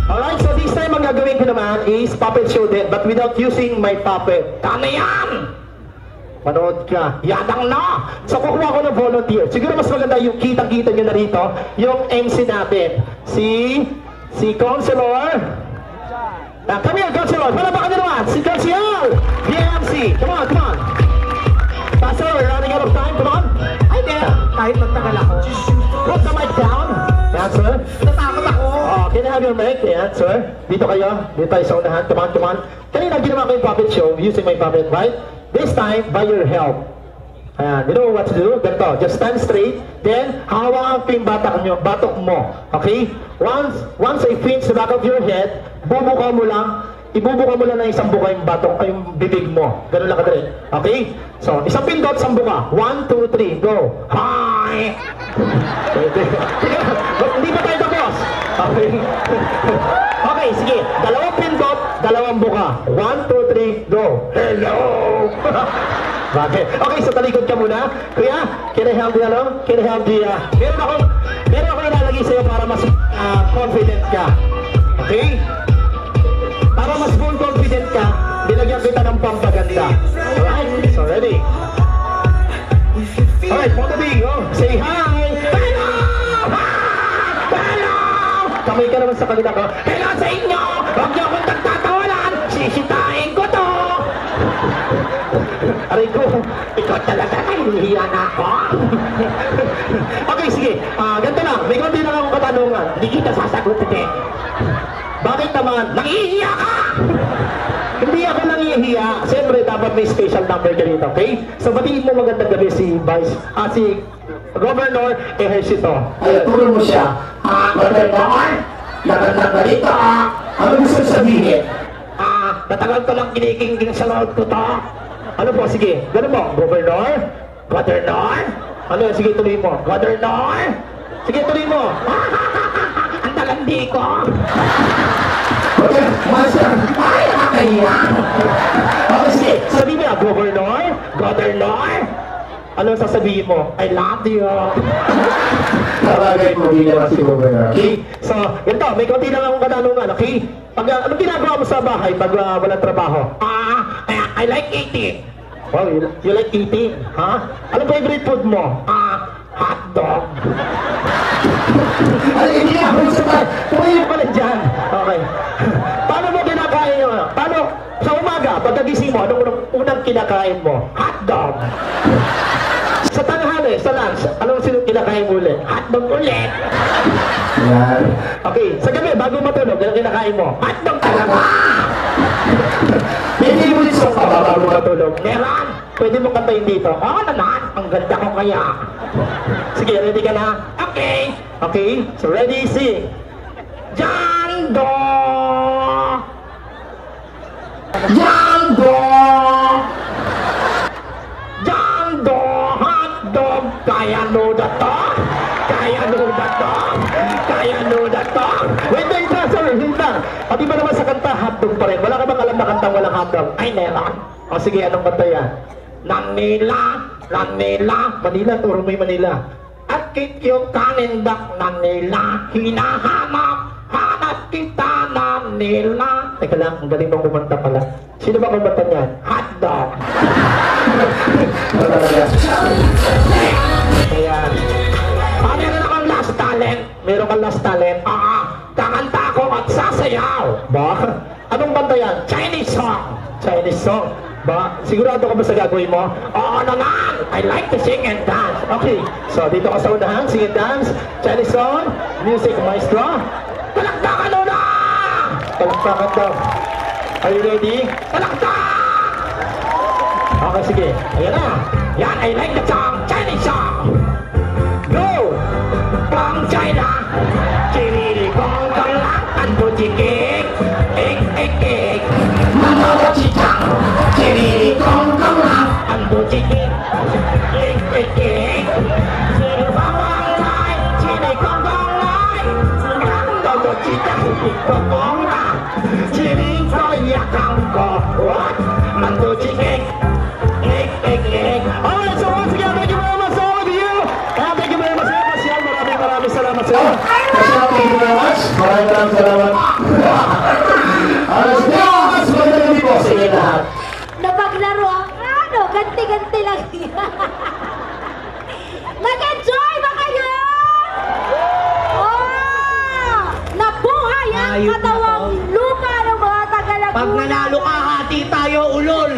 Alright, so this time ang gagawin ko naman is puppet show din, but without using my puppet. Ano yan? Manood ka. Yadang na! So kukuha ko ng volunteer. Siguro mas maganda yung kitang-kita nyo na rito, yung MC natin. Si Counselor. Come here, Counselor. Palabakan nyo naman. Si Counselor. The MC. Come on, come on. Pastor, we're running out of time. Come on. Ay, there. Kahit magtagal ako. Put the mic down. Yan, sir. Natakot ako. Oh, can I have your mic? Yan, sir. Dito kayo. Dito tayo sa unahan. Come on, come on. Kanina ginawa ko yung puppet show using my puppet, right? This time, by your help. Ayan, you know what to do? Ganito, just stand straight, then hawak yung batok mo. Okay? Once I pinch the back of your head, ibubuka mo lang ng isang buka yung batok, ay yung bibig mo. Ganun lang kadali. Okay? So, isang pindot, isang buka. 1, 2, 3, go! Hi! Hindi pa tayo tapos? Okay? Okay, sige. Dalawang pindot, dalawang buka. 1, 2, 3, go! Hello! Bakit? Okay, so talikod ka muna. Kuya, can I help the Can I help the meron ako ilalagay sa'yo para mas confident ka. Okay? Para mas full confident ka, nilagyan kita ng pampaganda. Alright? So ready? Alright, photo B, go. Say hi! Hello! Hello! Kamay ka naman sa kanila ko. Hello sa inyo! Huwag niyo akong nagtatawalan! Sisitain ko to! Aray ko, ikaw talaga nahihiya na ako. Okay, sige. Ganito lang. May konti lang akong katanungan. Hindi kita sasagutin. Bakit naman? Nangihiya ka! Hindi ako nangihiya. Siyempre, dapat may special number ka dito, okay? So, batiin mo magandang gabi si Governor Ejercito. Ay, turo mo siya. Governor, magandang gabi ka. Ano gusto sabihin? Matagal ko lang kiniking sa load ko to. Ano po, sige, gano'n mo, Governor? Governor? Ano, sige, tuloy mo. Governor? Sige, tuloy mo. Ang talandi ko. Okay, Master. Ay, nakakaya. Okay, sige, sabi mo, Governor? Governor? Ano sasabihin mo? I love you. Sabagay mo, hindi naman si Governor. Okay, so, ito, may konti lang akong katanungan, okay? Anong ginagawa mo sa bahay pag walang trabaho? I like eating. Wow, you like eating? Ha? Anong favorite food mo? Hot dog. Ano, hindi ako sabay. Tumayo pala dyan. Okay. Paano mo kinakain nyo? Paano? Sa umaga, pagkagising mo, anong unang kinakain mo? Hot dog. Sa tanghali, sa lunch, anong kinakain mo ulit? Hot dog ulit. Yan. Okay, sa gabi, bago matulog, anong kinakain mo? Hot dog talaga. Hindi mo yung song ka ba bago matulog? Meron! Pwede mo kantayin dito. Oo naman! Ang ganda ko kaya. Sige, ready ka na? Okay! Okay, so ready, sing! Jando! Jando! Jando! Hotdog! Kaya no da to? Kaya no da to? Kaya no da to? Wait, sir, hinta. Pati ba naman sa kanta, hotdog pa rin? Wala ka bang alam na kantang walang hotdog? Ay, meron. O sige, anong kanta yan? Manila, Manila, turo mo yung Manila. At yung kanindak Manila, hanap kita Manila. Teka lang, ang galing bang kumanta pala. Sino ba kumanta niyan? Hotdog. Ayan. Meron akong last talent. Meron kang last talent? Kakanta ako at sasayaw. Ba? Anong banda yan? Chinese song. Chinese song. Ba? Sigurado ka ba sa gagawin mo? Oo naman! I like to sing and dance. Okay. So, dito ka sa unahan. Sing and dance. Chinese song. Music maestro. Palakpakan mo na! Palakpakan daw. Are you ready? Palakpak! Okay, sige. Ayan na. Yan, I like the song. Chinese song. Go! Pang China. Chiriri kong kong lang. Ando chikik. Ik, ik, ik. Mama chikang. Chiriri kong kong lang. Ando chikik. Ik, ik, ik. Chiriri kong kong lang. Chiriri kong kong lang. Ando chikang. Ik kong kong lang. Chiriri kong yakang ko. What? Ando chikik. Ik, ik, ik. Alright, so once again, thank you very much all of you. And thank you very much. Maraming salamat sa inyo. Thank you very much. Maraming salamat. Ganti-ganti lang yan. Nag-enjoy ba kayo? Oh! Nabuhay ang Ayos na katawang lupa ng mga taga-Laguna. Pag nanalo ka, hati tayo ulol.